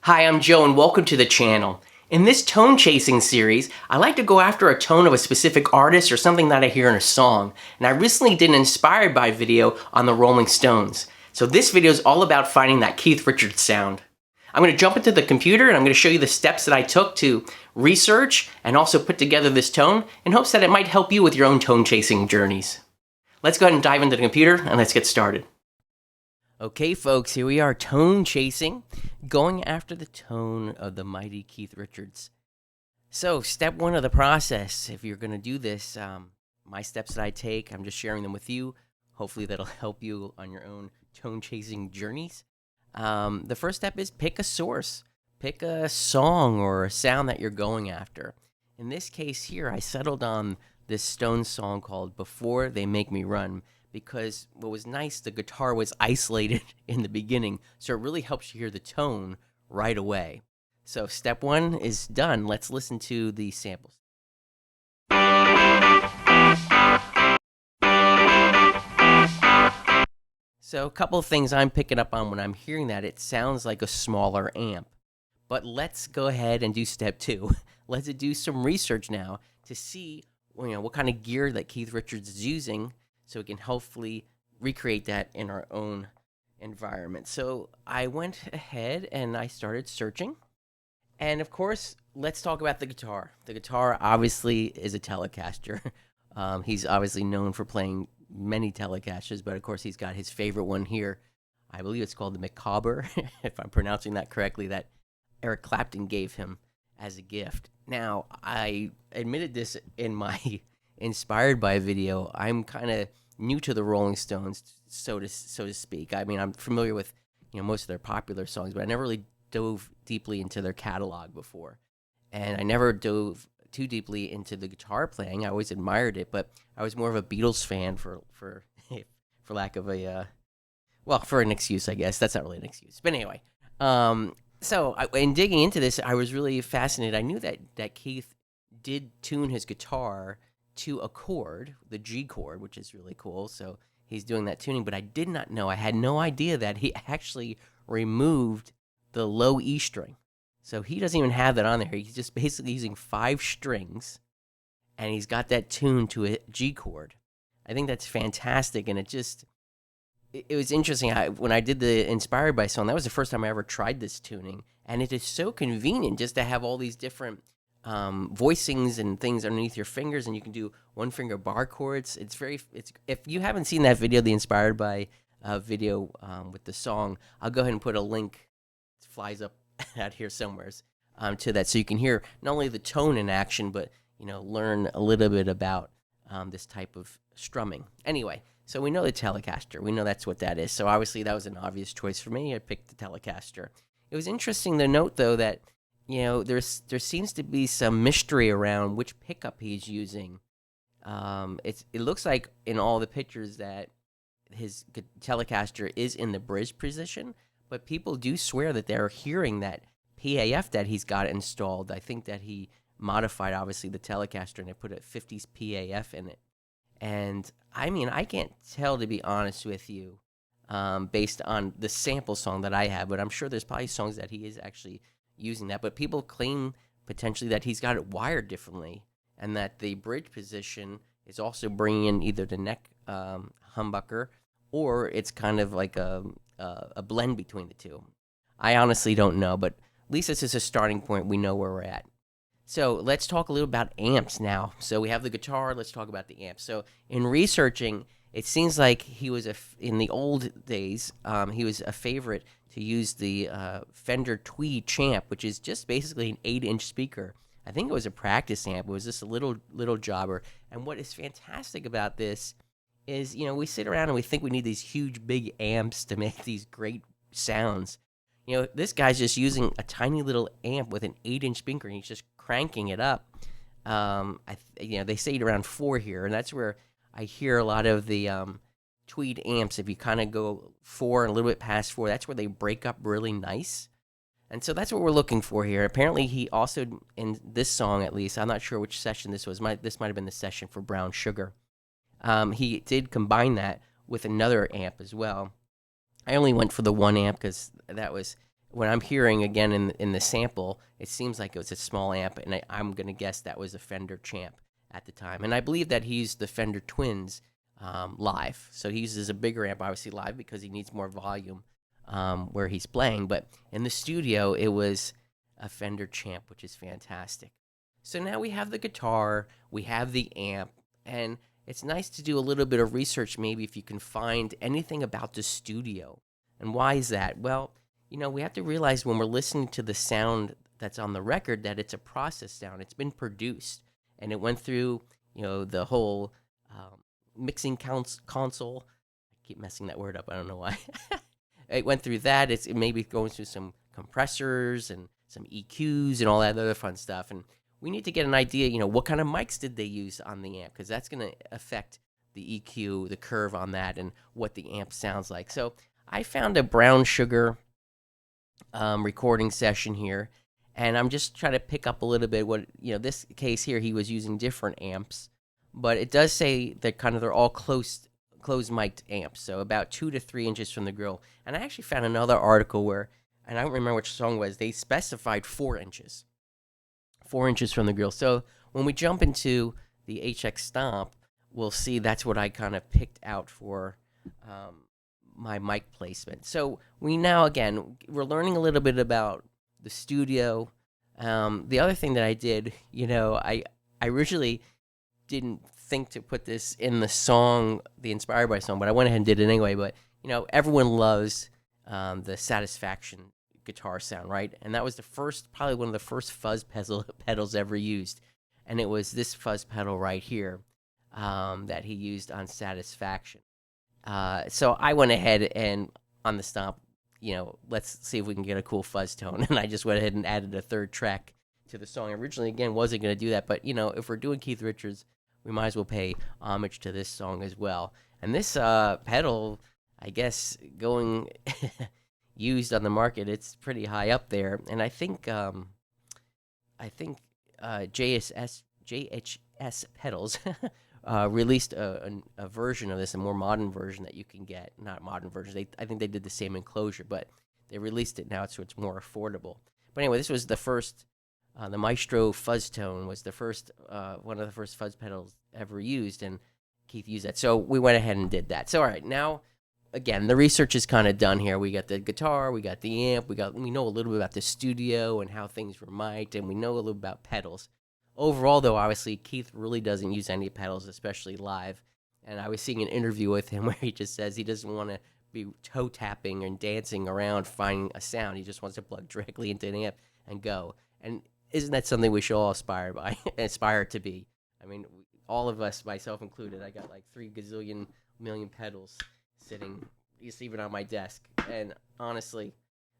Hi, I'm Joe and welcome to the channel. In this tone chasing series, I like to go after a tone of a specific artist or something that I hear in a song. And I recently did an inspired by video on the Rolling Stones. So this video is all about finding that Keith Richards sound. I'm going to jump into the computer and I'm going to show you the steps that I took to research and also put together this tone in hopes that it might help you with your own tone chasing journeys. Let's go ahead and dive into the computer and let's get started. Okay folks, here we are tone chasing, going after the tone of the mighty Keith Richards. So step one of the process, if you're going to do this, my steps that I take, I'm just sharing them with you. Hopefully that'll help you on your own tone chasing journeys. The first step is pick a source. Pick a song or a sound that you're going after. In this case here, I settled on this Stones song called Before They Make Me Run, because what was nice, the guitar was isolated in the beginning, so it really helps you hear the tone right away. So step one is done. Let's listen to the samples. So a couple of things I'm picking up on when I'm hearing that, it sounds like a smaller amp. But let's go ahead and do step two. Let's do some research now to see what kind of gear that Keith Richards is using, so we can hopefully recreate that in our own environment. So I went ahead and I started searching. And of course, let's talk about the guitar. The guitar obviously is a Telecaster. He's obviously known for playing many Telecasters, but of course he's got his favorite one here. I believe it's called the Macabre, if I'm pronouncing that correctly, that Eric Clapton gave him as a gift. Now, I admitted this in my inspired by video. I'm kind of new to the Rolling Stones, so to speak. I mean, I'm familiar with most of their popular songs, but I never really dove deeply into their catalog before, and I never dove too deeply into the guitar playing. I always admired it, but I was more of a Beatles fan for lack of a for an excuse, I guess. That's not really an excuse, but anyway. So in digging into this, I was really fascinated. I knew that Keith did tune his guitar to a chord, the G chord, which is really cool. So he's doing that tuning, but I did not know, I had no idea that he actually removed the low E string. So he doesn't even have that on there. He's just basically using 5 strings, and he's got that tuned to a G chord. I think that's fantastic, and it was interesting. When I did the Inspired by song, that was the first time I ever tried this tuning, and it is so convenient just to have all these different voicings and things underneath your fingers, and you can do one finger bar chords. It's if you haven't seen that video, the Inspired by video with the song, I'll go ahead and put a link. It flies up out here somewhere to that, so you can hear not only the tone in action, but learn a little bit about this type of strumming. Anyway, so we know the Telecaster. We know that's what that is. So obviously that was an obvious choice for me. I picked the Telecaster. It was interesting to note, though, that there seems to be some mystery around which pickup he's using. It looks like in all the pictures that his Telecaster is in the bridge position, but people do swear that they're hearing that PAF that he's got installed. I think that he modified, obviously, the Telecaster, and they put a 50s PAF in it. And, I mean, I can't tell, to be honest with you, based on the sample song that I have, but I'm sure there's probably songs that he is actually using that. But people claim potentially that he's got it wired differently, and that the bridge position is also bringing in either the neck humbucker, or it's kind of like a blend between the two. I honestly don't know, but at least this is a starting point. We know where we're at. So let's talk a little about amps now. So we have the guitar. Let's talk about the amps. So in researching, it seems like he was in the old days, he was a favorite to use the Fender Tweed Champ, which is just basically an 8-inch speaker. I think it was a practice amp. It was just a little jobber. And what is fantastic about this is, we sit around and we think we need these huge, big amps to make these great sounds. This guy's just using a tiny little amp with an 8-inch speaker, and he's just cranking it up. They say around 4 here, and that's where I hear a lot of the Tweed amps. If you kind of go 4 and a little bit past 4, that's where they break up really nice. And so that's what we're looking for here. Apparently, he also, in this song at least, I'm not sure which session this was. This might have been the session for Brown Sugar. He did combine that with another amp as well. I only went for the 1 amp because that was when I'm hearing again in the sample, it seems like it was a small amp, and I'm gonna guess that was a Fender Champ at the time. And I believe that he used the Fender Twins live, so he uses a bigger amp obviously live because he needs more volume where he's playing. But in the studio, it was a Fender Champ, which is fantastic. So now we have the guitar, we have the amp, and it's nice to do a little bit of research, maybe if you can find anything about the studio. And why is that? Well, we have to realize when we're listening to the sound that's on the record that it's a process sound. It's been produced, and it went through, the whole mixing console. I keep messing that word up. I don't know why. It went through that. It maybe going through some compressors and some EQs and all that other fun stuff. And we need to get an idea, what kind of mics did they use on the amp, because that's going to affect the EQ, the curve on that, and what the amp sounds like. So I found a Brown Sugar recording session here, and I'm just trying to pick up a little bit what, this case here, he was using different amps, but it does say that they're all closed mic'd amps, so about 2 to 3 inches from the grill. And I actually found another article where, and I don't remember which song it was, they specified 4 inches. 4 inches from the grill. So when we jump into the HX Stomp, we'll see that's what I kind of picked out for my mic placement. So we're learning a little bit about the studio. The other thing that I did, I originally didn't think to put this in the song, the Inspired by song, but I went ahead and did it anyway. But, everyone loves the Satisfaction guitar sound, right? And that was probably one of the first fuzz pedals ever used. And it was this fuzz pedal right here that he used on Satisfaction. So I went ahead and on the Stomp, let's see if we can get a cool fuzz tone. And I just went ahead and added a third track to the song. Originally, again, wasn't going to do that. But, if we're doing Keith Richards, we might as well pay homage to this song as well. And this pedal, I guess, going used on the market, it's pretty high up there. And I think JHS Pedals released a version of this, a more modern version that you can get. Not modern version. I think they did the same enclosure, but they released it now so it's more affordable. But anyway, this was the first. The Maestro Fuzz Tone was the first, one of the first fuzz pedals ever used, and Keith used that. So we went ahead and did that. So all right, now again, the research is kind of done here. We got the guitar, we got the amp, we know a little bit about the studio and how things were mic'd, and we know a little about pedals. Overall, though, obviously, Keith really doesn't use any pedals, especially live. And I was seeing an interview with him where he just says he doesn't want to be toe tapping and dancing around finding a sound. He just wants to plug directly into an amp and go. And isn't that something we should all aspire to be? I mean, all of us, myself included, I got like 3 gazillion million pedals sitting just even on my desk. And honestly,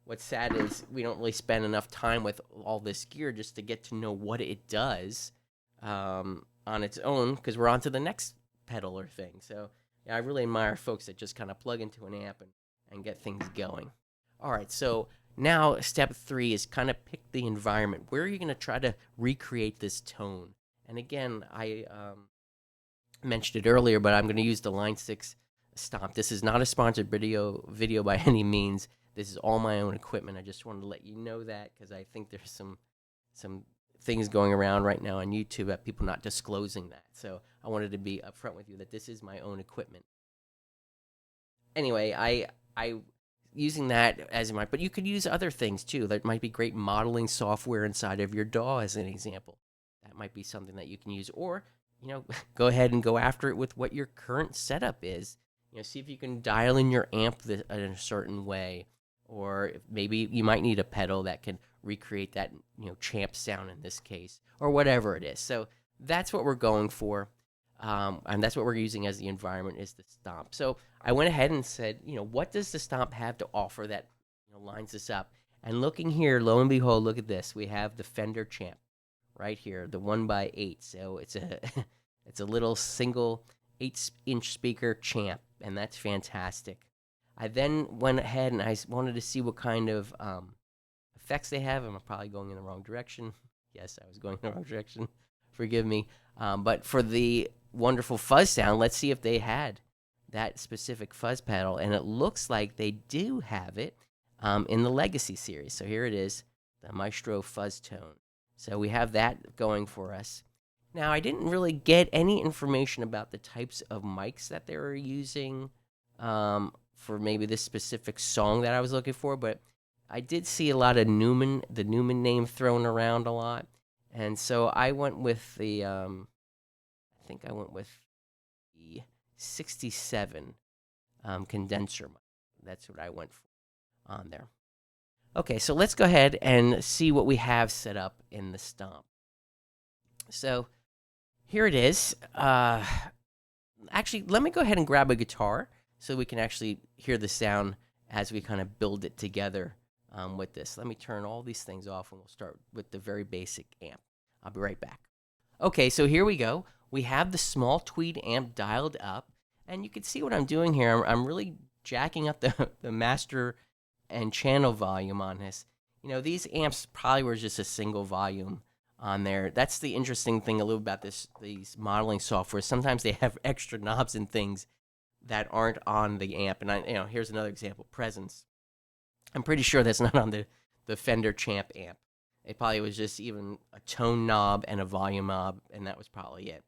what's sad is we don't really spend enough time with all this gear just to get to know what it does on its own, because we're on to the next pedal or thing. So yeah, I really admire folks that just kind of plug into an amp and get things going. All right, so now step 3 is kind of pick the environment. Where are you going to try to recreate this tone? And again, I mentioned it earlier, but I'm going to use the Line 6 Stomp. This is not a sponsored video by any means. This is all my own equipment. I just wanted to let you know that, because I think there's some things going around right now on YouTube about people not disclosing that. So I wanted to be upfront with you that this is my own equipment. Anyway, I using that as my, but you could use other things too. There might be great modeling software inside of your DAW as an example. That might be something that you can use, or go ahead and go after it with what your current setup is. See if you can dial in your amp in a certain way, or maybe you might need a pedal that can recreate that, champ sound in this case, or whatever it is. So that's what we're going for, and that's what we're using as the environment is the Stomp. So I went ahead and said, what does the Stomp have to offer that lines this up? And looking here, lo and behold, look at this. We have the Fender Champ right here, the 1x8. So it's a little single 8-inch speaker Champ, and that's fantastic. I then went ahead and I wanted to see what kind of effects they have. I'm probably going in the wrong direction. Yes, I was going in the wrong direction. Forgive me. But for the wonderful fuzz sound, let's see if they had that specific fuzz pedal. And it looks like they do have it. in the Legacy series. So here it is, the Maestro Fuzz Tone. So we have that going for us. Now, I didn't really get any information about the types of mics that they were using for maybe this specific song that I was looking for, but I did see a lot of the Newman name thrown around a lot. And so I went with the, I think I went with the 67 condenser mic. That's what I went for on there. Okay, so let's go ahead and see what we have set up in the Stomp. So here it is. Actually, let me go ahead and grab a guitar so we can actually hear the sound as we kind of build it together with this. Let me turn all these things off, and we'll start with the very basic amp. I'll be right back. Okay, so here we go. We have the small tweed amp dialed up, and you can see what I'm doing here. I'm really jacking up the master and channel volume on this. You know, these amps probably were just a single volume on there. That's the interesting thing a little about these modeling software. Sometimes they have extra knobs and things that aren't on the amp. And here's another example, Presence. I'm pretty sure that's not on the Fender Champ amp. It probably was just even a tone knob and a volume knob, and that was probably it.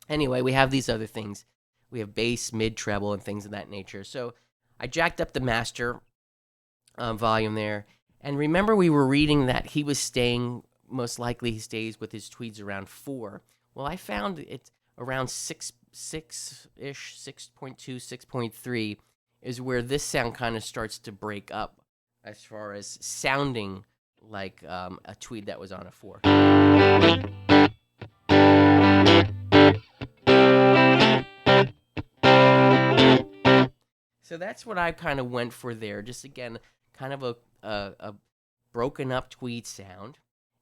Anyway, we have these other things. We have bass, mid, treble, and things of that nature. So I jacked up the master volume there. And remember, we were reading that he was staying, most likely he stays with his tweeds around 4. Well, I found it's around 6-ish, 6.2, 6.3 is where this sound kind of starts to break up as far as sounding like a tweed that was on a 4. So that's what I kind of went for there. Just again, kind of a broken up tweed sound.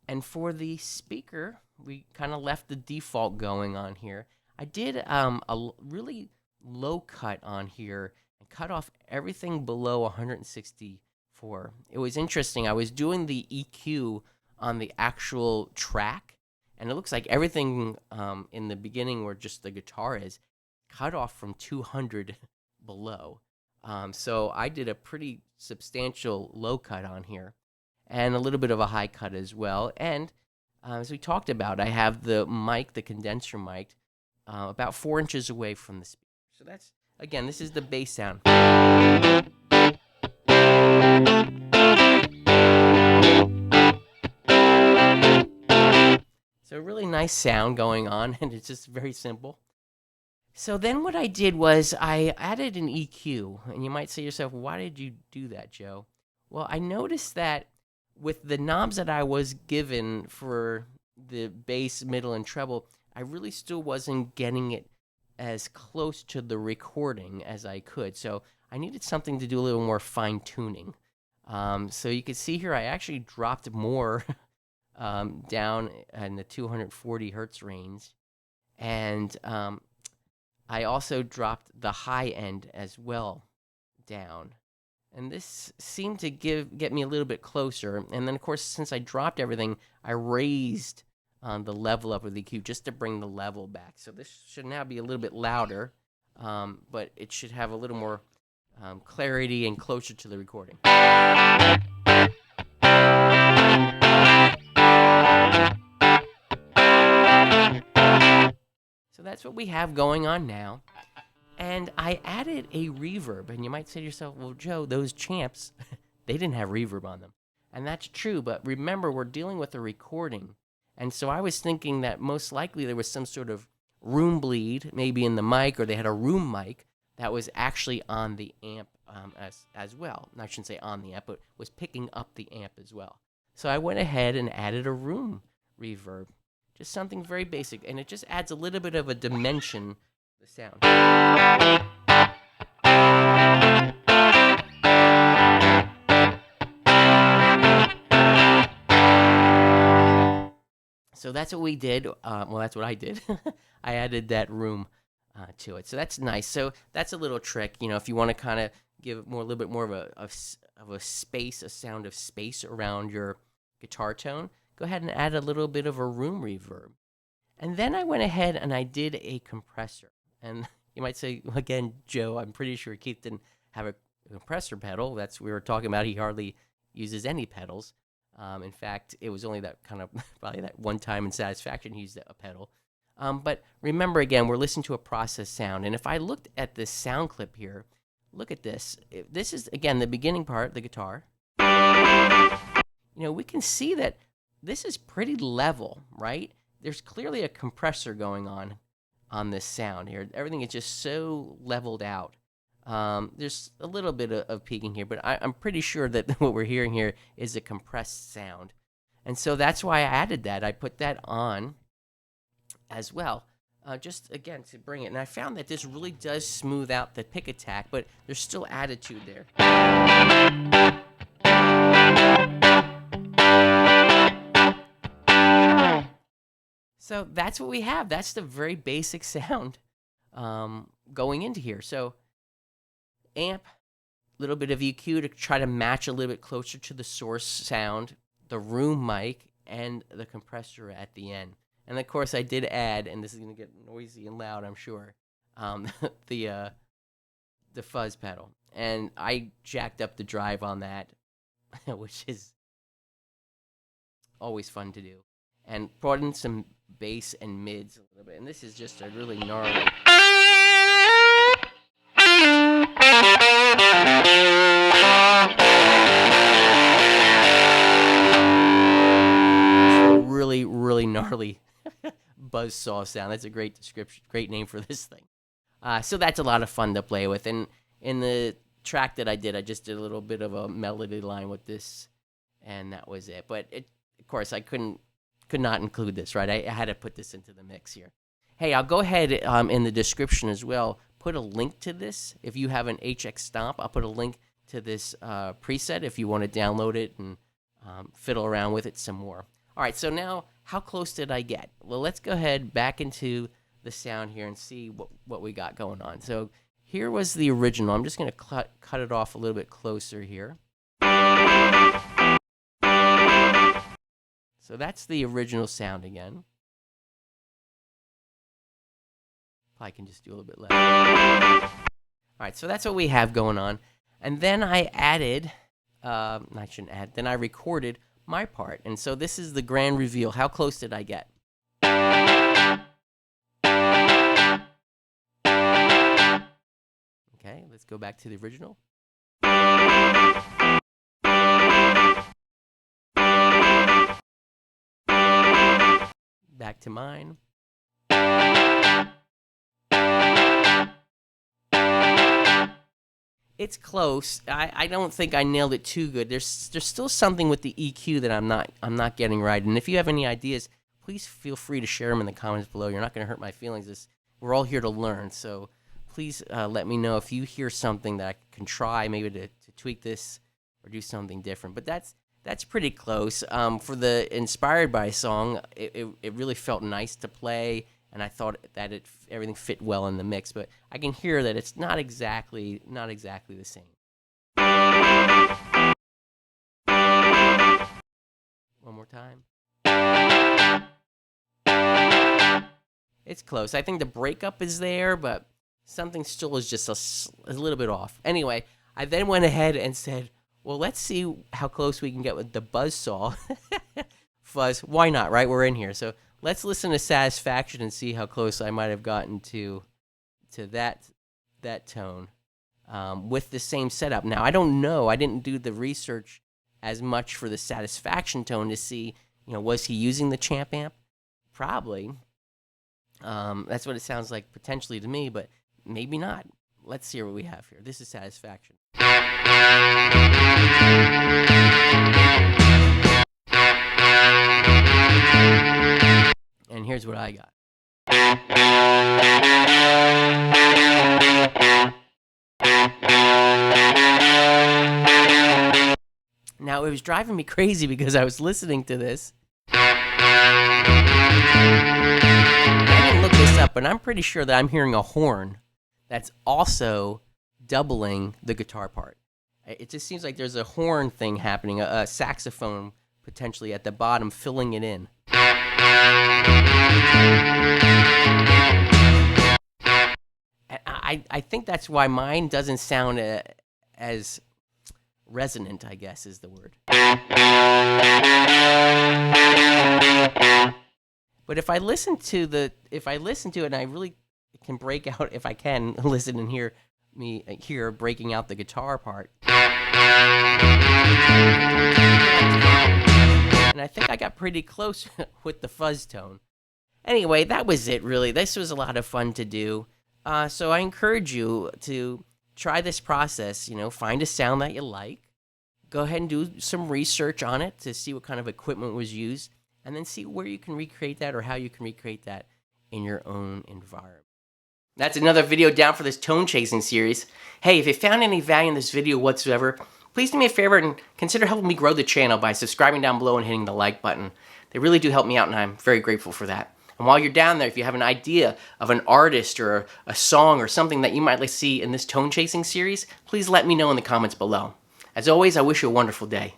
And for the speaker, we kind of left the default going on here. I did a really low cut on here and cut off everything below 164. It was interesting. I was doing the EQ on the actual track, and it looks like everything in the beginning where just the guitar is cut off from 200 below. So I did a pretty substantial low cut on here and a little bit of a high cut as well. And as we talked about, I have the mic, the condenser mic, about 4 inches away from the speaker. So that's, again, this is the bass sound. So a really nice sound going on, and it's just very simple. So then what I did was I added an EQ, and you might say to yourself, why did you do that, Joe? Well, I noticed that with the knobs that I was given for the bass, middle, and treble, I really still wasn't getting it as close to the recording as I could. So I needed something to do a little more fine-tuning. So you can see here I actually dropped more down in the 240 hertz range. And I also dropped the high end as well down. And this seemed to get me a little bit closer. And then, of course, since I dropped everything, I raised the level up of the EQ just to bring the level back. So this should now be a little bit louder, but it should have a little more clarity and closer to the recording. So that's what we have going on now. And I added a reverb. And you might say to yourself, well, Joe, those Champs, they didn't have reverb on them. And that's true. But remember, we're dealing with a recording. And so I was thinking that most likely there was some sort of room bleed, maybe in the mic, or they had a room mic that was actually on the amp as well. I shouldn't say on the amp, but was picking up the amp as well. So I went ahead and added a room reverb. Just something very basic, and it just adds a little bit of a dimension to the sound. So that's what we did. Well, that's what I did. I added that room to it. So that's nice. So that's a little trick. You know, if you want to kind of give a little bit more of a space, a sound of space around your guitar tone, go ahead and add a little bit of a room reverb. And then I went ahead and I did a compressor. And you might say, again, Joe, I'm pretty sure Keith didn't have compressor pedal. We were talking about. He hardly uses any pedals. In fact, it was only that kind of probably that one time in Satisfaction he used a pedal. But remember, again, we're listening to a processed sound. And if I looked at this sound clip here, look at this. This is, again, the beginning part, the guitar. We can see that this is pretty level, right? There's clearly a compressor going on this sound here. Everything is just so leveled out. There's a little bit of peaking here, but I'm pretty sure that what we're hearing here is a compressed sound. And so that's why I added that. I put that on as well, just, again, to bring it. And I found that this really does smooth out the pick attack, but there's still attitude there. So that's what we have. That's the very basic sound going into here. So amp, little bit of EQ to try to match a little bit closer to the source sound, the room mic, and the compressor at the end. And of course, I did add, and this is going to get noisy and loud, I'm sure, the fuzz pedal. And I jacked up the drive on that, which is always fun to do. And brought in some bass and mids a little bit. And this is just a really gnarly. Really, really gnarly buzzsaw sound. That's a great description, great name for this thing. So that's a lot of fun to play with. And in the track that I just did a little bit of a melody line with this, and that was it. But of course, I could not include this, right? I had to put this into the mix here. Hey, I'll go ahead in the description as well, put a link to this. If you have an HX Stomp, I'll put a link to this preset if you want to download it and fiddle around with it some more. All right, so now, how close did I get? Well, let's go ahead back into the sound here and see what we got going on. So here was the original. I'm just going to cut it off a little bit closer here. So that's the original sound again. Probably can just do a little bit less. All right, so that's what we have going on. And then I added, I shouldn't add, then I recorded my part. And so this is the grand reveal. How close did I get? Okay, let's go back to the original. Back to mine. It's close. I don't think I nailed it too good. There's still something with the EQ that I'm not getting right. And if you have any ideas, please feel free to share them in the comments below. You're not going to hurt my feelings. We're all here to learn. So please let me know if you hear something that I can try, maybe to tweak this or do something different. But that's pretty close. For the Inspired By song, it really felt nice to play. And I thought that everything fit well in the mix, but I can hear that it's not exactly the same. One more time. It's close. I think the breakup is there, but something still is just a little bit off. Anyway, I then went ahead and said, well, let's see how close we can get with the buzzsaw. Fuzz, why not, right? We're in here, so let's listen to Satisfaction and see how close I might have gotten to that tone with the same setup. Now, I don't know. I didn't do the research as much for the Satisfaction tone to see, was he using the Champ amp? Probably. That's what it sounds like potentially to me, but maybe not. Let's see what we have here. This is Satisfaction. And here's what I got. Now, it was driving me crazy because I was listening to this. I didn't look this up, but I'm pretty sure that I'm hearing a horn that's also doubling the guitar part. It just seems like there's a horn thing happening, a saxophone potentially at the bottom filling it in. I think that's why mine doesn't sound as resonant, I guess is the word. But if I listen to it and I really can break out, if I can listen and hear breaking out the guitar part. And I think I got pretty close with the fuzz tone. Anyway, that was it, really. This was a lot of fun to do. So I encourage you to try this process, find a sound that you like. Go ahead and do some research on it to see what kind of equipment was used, and then see where you can recreate that or how you can recreate that in your own environment. That's another video down for this tone chasing series. Hey, if you found any value in this video whatsoever, please do me a favor and consider helping me grow the channel by subscribing down below and hitting the like button. They really do help me out, and I'm very grateful for that. And while you're down there, if you have an idea of an artist or a song or something that you might like to see in this tone chasing series, please let me know in the comments below. As always, I wish you a wonderful day.